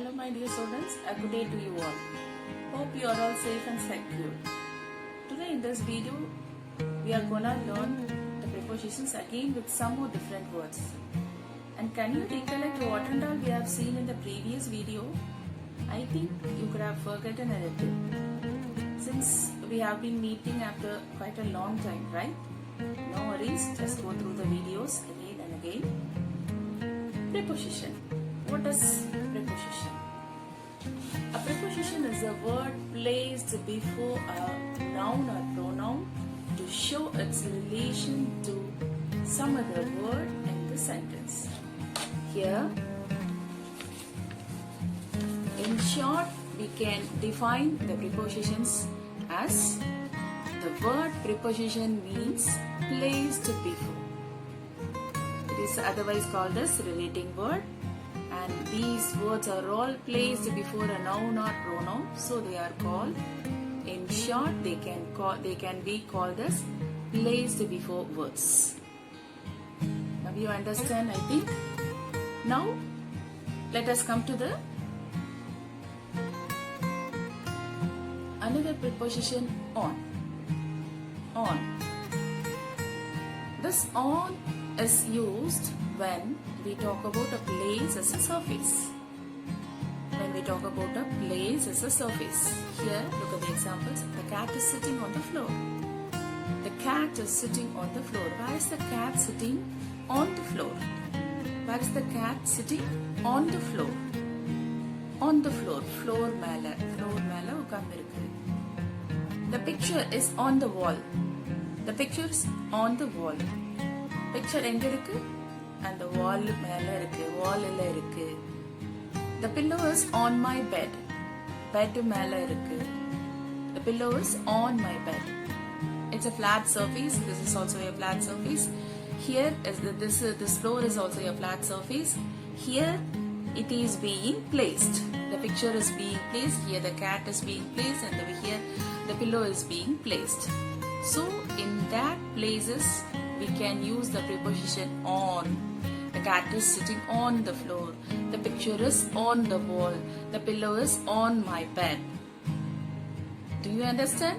Hello my dear students, a good day to you all. Hope you are all safe and secure. Today in this video, we are gonna learn the prepositions again with some more different words. And can you recollect what and all we have seen in the previous video? I think you could have forgotten a little. Since we have been meeting after quite a long time, right? No worries, just go through the videos again and again. Preposition. What is preposition? A preposition is a word placed before a noun or pronoun to show its relation to some other word in the sentence. Here, in short, we can define the prepositions as the word preposition means placed before. It is otherwise called as relating word. And these words are all placed before a noun or pronoun, so they are called. In short, they can be called as placed before words. Now you understand, I think. Now let us come to the another preposition on. On. This on is used when we talk about a place as a surface. When we talk about a place as a surface. Here, look at the examples. The cat is sitting on the floor. The cat is sitting on the floor. Where is the cat sitting? On the floor. Where is the cat sitting? On the floor. On the floor. Floor mela. Floor mela ukandirukku. The picture is on the wall. The picture is on the wall. Picture enga irukku? And the wall mela irukku. Wall illa irukku. The pillow is on my bed. Bed mela irukku. The pillow is on my bed. It's a flat surface. This is also a flat surface. Here is this floor is also a flat surface. Here it is being placed. The picture is being placed. Here the cat is being placed, and here the pillow is being placed. So in that places we can use the preposition on. The cat is sitting on the floor. The picture is on the wall. The pillow is on my bed. Do you understand?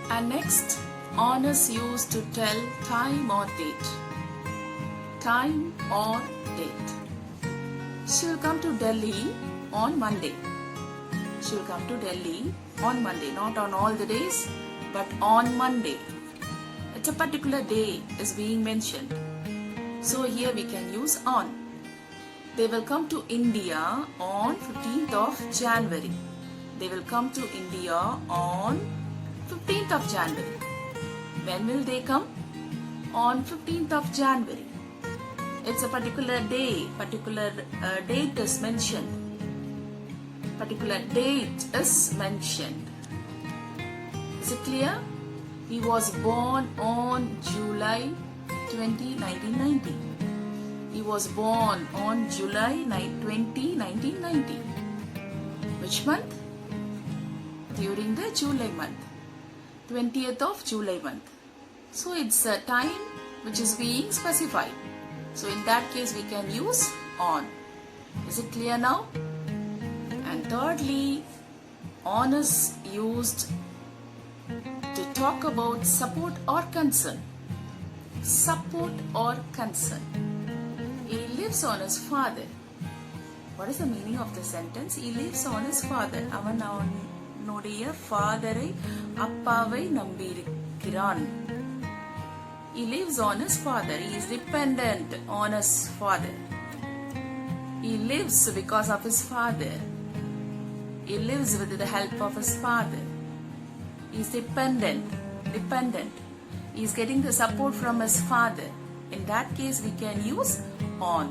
And next, on is used to tell time or date. Time or date. She will come to Delhi on Monday. She will come to Delhi on Monday. Not on all the days, but on Monday. It's a particular day is being mentioned. So here we can use on. They will come to India on 15th of January. They will come to India on 15th of January. When will they come? On 15th of January. It's a particular day, particular date is mentioned. Particular date is mentioned. Is it clear? He was born on July 20, 1990. He was born on July 20, 1990. Which month? During the July month. 20th of July month. So it's a time which is being specified. So in that case we can use on. Is it clear now? And thirdly, on is used to talk about support or concern. Support or concern. He lives on his father. What is the meaning of the sentence? He lives on his father. அவன் அவனுடைய ஃபாதரை அப்பாவை நம்பியிருக்கிறான். He lives on his father. He is dependent on his father. He lives because of his father. He lives with the help of his father. He is dependent. He is getting the support from his father. In that case, we can use on.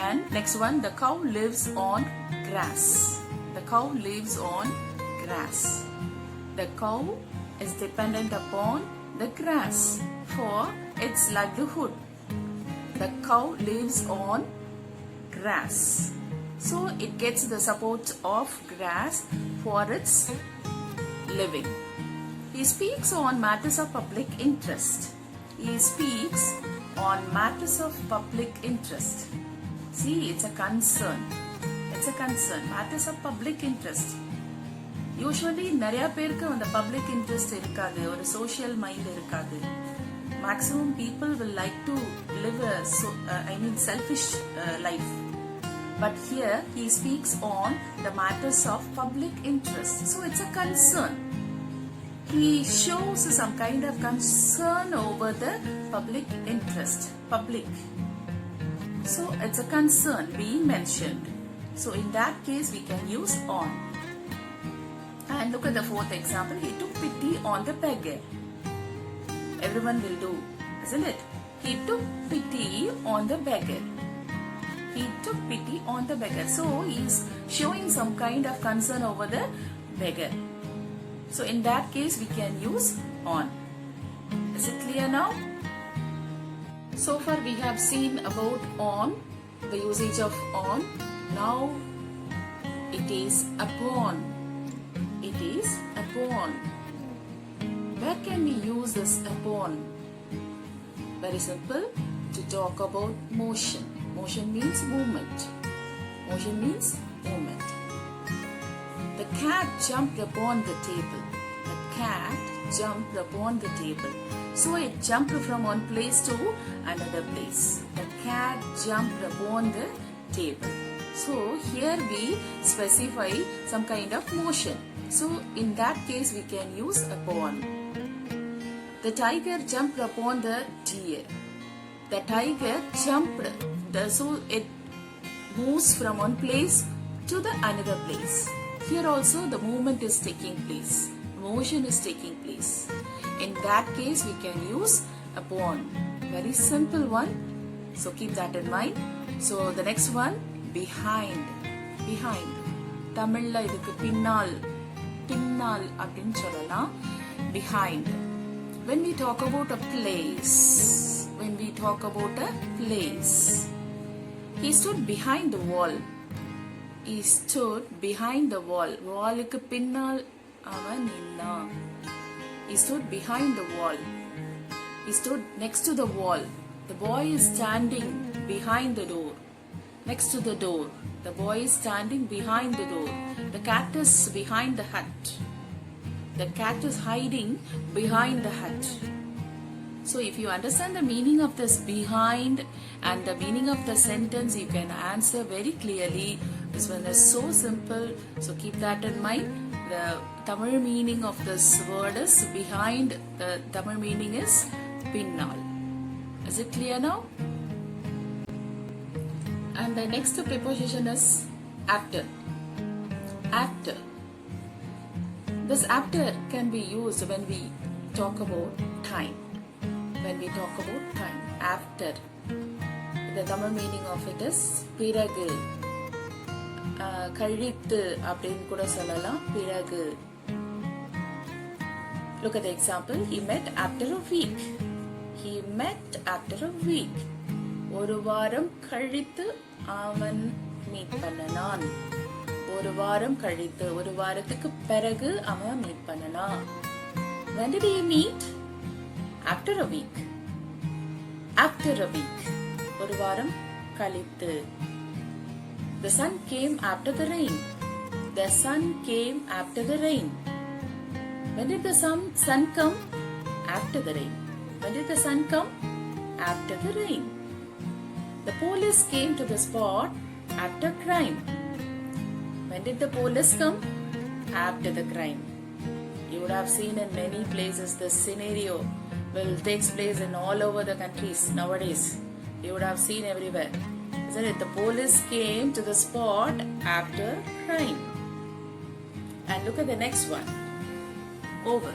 And next one, the cow lives on grass. The cow lives on grass. The cow is dependent upon the grass for its livelihood. The cow lives on grass. So it gets the support of grass for its living. He speaks on matters of public interest. He speaks on matters of public interest. See, it's a concern. It's a concern. Matters of public interest. Usually நிறைய பேருக்கு அந்த public interest இருக்காது, ஒரு social mind இருக்காது. Maximum people will like to live a selfish life. But here he speaks on the matters of public interest. So it's a concern. He shows some kind of concern over the public interest. Public. So it's a concern being mentioned. So in that case we can use on. And look at the fourth example. He took pity on the beggar. Everyone will do, isn't it? He took pity on the beggar. He took pity on the beggar. So he is showing some kind of concern over the beggar. So in that case we can use on. Is it clear now? So far we have seen about on, the usage of on. Now it is upon. It is upon. Where can we use this upon? Very simple. To talk about motion. Motion means movement. Motion means movement. The cat jumped upon the table. The cat jumped upon the table. So it jumped from one place to another place. The cat jumped upon the table. So here we specify some kind of motion. So in that case we can use upon. The tiger jumped upon the deer. The tiger jumped. So it moves from one place to the another place. Here also the movement is taking place. Motion is taking place. In that case we can use upon. Very simple one. So keep that in mind. So the next one, behind. Behind. Tamilla idukku pinnal. Pinnal அப்படினு சொல்லலாம். Behind. When we talk about a place. When we talk about a place. He stood behind the wall. He stood behind the wall. Wallukku pinnal avan ninnan. He stood behind the wall. He stood next to the wall. The boy is standing behind the door. Next to the door. The boy is standing behind the door. The cat is behind the hut. The cat is hiding behind the hut. So if you understand the meaning of this behind and the meaning of the sentence, you can answer very clearly. This one is so simple. So keep that in mind. The Tamil meaning of this word is behind. The Tamil meaning is pinnal. Is it clear now? And the next preposition is after. After. This after can be used when we talk about time. When we talk about time. After. The Tamil meaning of it is பிறகு. கழித்து அப்படின்னு கூட சொல்லலாம். பிறகு. Look at the example. He met after a week. He met after a week. ஒரு வாரம் கழித்து அவன் மீட் பண்ணனான். ஒரு வாரம் கழித்து, ஒரு வாரத்துக்கு பிறகு அவன் meet பண்ணனான். When did he meet? After a week. After a week. ஒரு வாரம் கழித்து. The sun came after the rain. The sun came after the rain. When did the sun come? After the rain. When did the sun come? After the rain. The police came to the spot after crime. When did the police come? After the crime. You would have seen in many places this scenario will takes place in all over the countries nowadays. You would have seen everywhere. Isn't it? The police came to the spot after crime. And look at the next one. Over.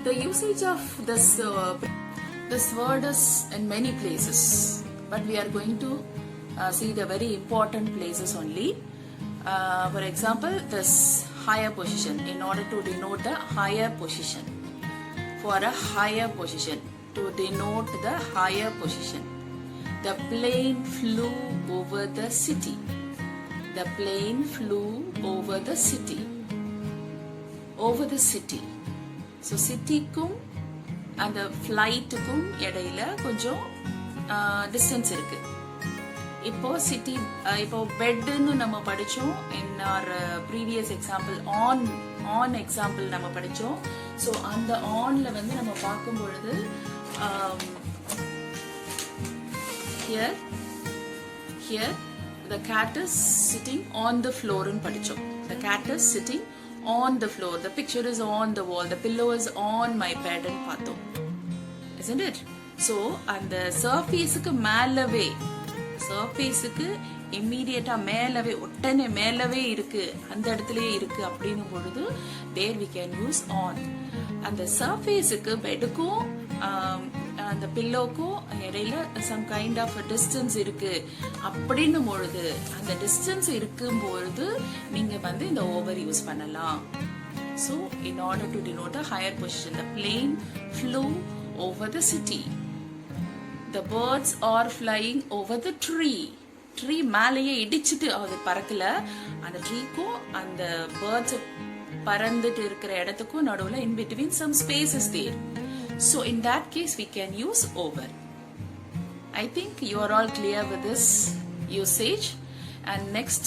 The usage of this word is in many places, but we are going to see the very important places only. For example, this higher position, in order to denote the higher position. For a higher position, to denote the higher position. The plane flew over the city. The plane flew over the city. Over the city. So city kum அந்த ஃப்ளைட்டுக்கும் இடையில கொஞ்சம் distance இருக்கு. இப்போ city, இப்போ பெட்னு நம்ம படிச்சோம். In our previous example on example நம்ம படிச்சோம். ஸோ அந்த ஆன்ல வந்து நம்ம பார்க்கும் பொழுது here the cat is sitting on the floor ன்னு படிச்சோம். The cat is sitting on the floor. The picture is on the wall. The pillow is on my bed ன்னு பார்த்தோம். Isn't it? So அந்த சர்ஃபேஸுக்கு மேலவே, சர்ஃபேஸுக்கு இம்மீடியட்டா மேலவே, ஒட்டனே மேலவே இருக்கு, அந்த இடத்துலயே இருக்கு அப்படின்னும் பொழுது there we can use on. அந்த சர்ஃபேஸுக்கு பெட்டுக்கும் அந்த பில்லோக்கும் இடையில சம் கைண்ட் ஆஃப் டிஸ்டன்ஸ் இருக்கு அப்படின்னும் பொழுது, அந்த டிஸ்டன்ஸ் இருக்கும் பொழுது நீங்க வந்து இந்த ஓவர் யூஸ் பண்ணலாம். So in order to denote a higher position, the plane flew over the city. The birds are flying over the tree. Tree மேலேயே இடிச்சிட்டு அது பறக்கல, அந்த ட்ரீக்கும் அந்த பேர்ட்ஸ் பறந்துட்டு இருக்கிற இடத்துக்கும் நடுவுல in between some space is there. So in that case we can use over. I think you are all clear with this usage. And next,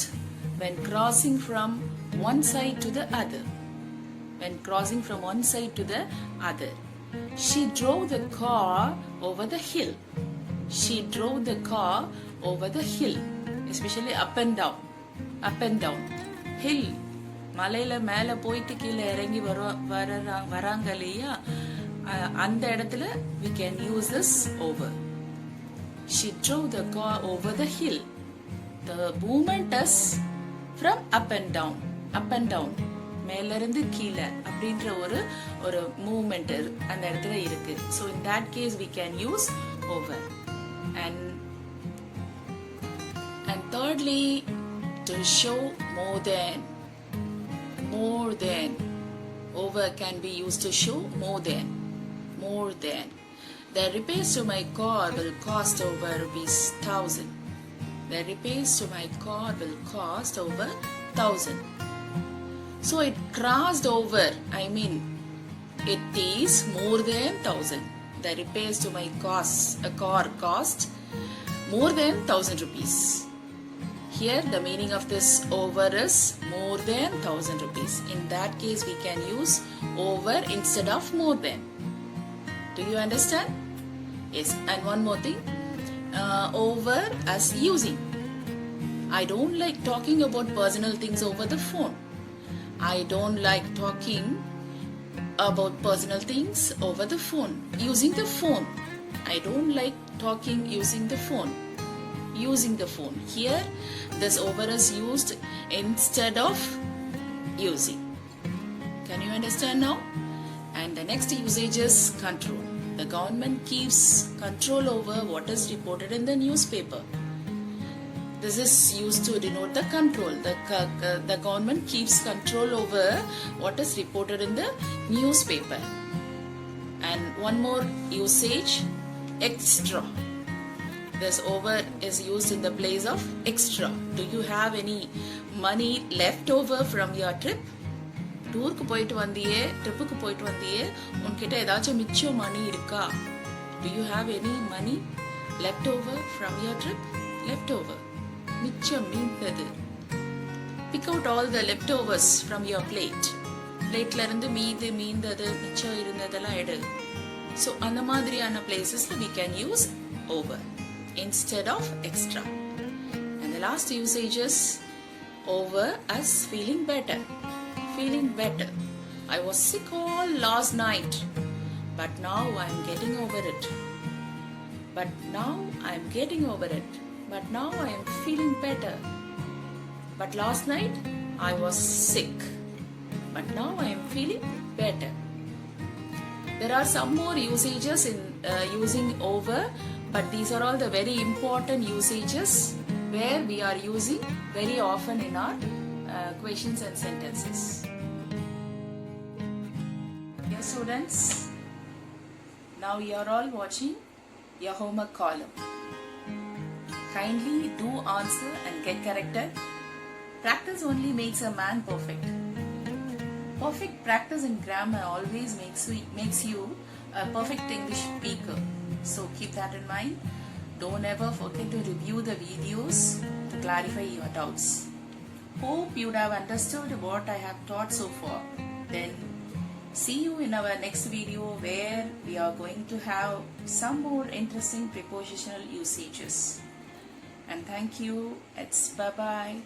when crossing from one side to the other, when crossing from one side to the other, she drove the car over the hill. She drove the car over the hill, especially up and down hill. மலையில மேல போயிட்டு கீழே இறங்கி வராங்க இல்லையா, அந்த இடத்துல we can use this over. She drove the car over the hill. The movement is from up and down, மேல இருந்து கீழே அப்படின்ற ஒரு மூவ்மெண்ட் அந்த இடத்துல இருக்கு. So in that case we can use over. And thirdly, to show more than. Over can be used to show more than. The repairs to my car will cost over ₹1,000. The repairs to my car will cost over 1,000. So it crossed over, I mean it is more than 1,000. The repairs to my car cost more than 1,000 rupees. Here the meaning of this over is more than 1,000 rupees. In that case we can use over instead of more than. Do you understand? Yes. And one more thing, over as using. I don't like talking about personal things over the phone. I don't like talking about personal things over the phone, using the phone. I don't like talking using the phone. Here this over is used instead of using. Can you understand now? And the next usage is control. The government keeps control over what is reported in the newspaper. This is used to denote the control. The government keeps control over what is reported in the newspaper. And one more usage, extra. This over is used in the place of extra. Do you have any money left over from your trip? டூருக்கு போயிட்டு வந்தியே, ட்ரிப்புக்கு போயிட்டு வந்தியே, உன்கிட்ட ஏதாச்சும் மிச்சம் மணி இருக்கா? Do you have any money left over from your trip? Left over, மிச்சம் மீந்தது. Pick out all the leftovers from your plate. பிளேட்ல இருந்து மீந்தது மிச்சம் இருந்ததெல்லாம் எடு. So அந்த மாதிரியான places we can use over instead of extra. And the last usage is over as feeling better. I was sick all last night, but now I am getting over it. But now I am feeling better. But last night I was sick, but now I am feeling better. There are some more usages in using over, but these are all the very important usages where we are using very often in our questions and sentences. Yes, students, now you are all watching your homework column. Kindly do answer and get corrected. Practice only makes a man perfect. Perfect practice in grammar always makes you a perfect English speaker. So keep that in mind. Don't ever forget to review the videos to clarify your doubts. Hope you would have understood what I have taught so far. Then see you in our next video where we are going to have some more interesting prepositional usages. And thank you. It's bye-bye.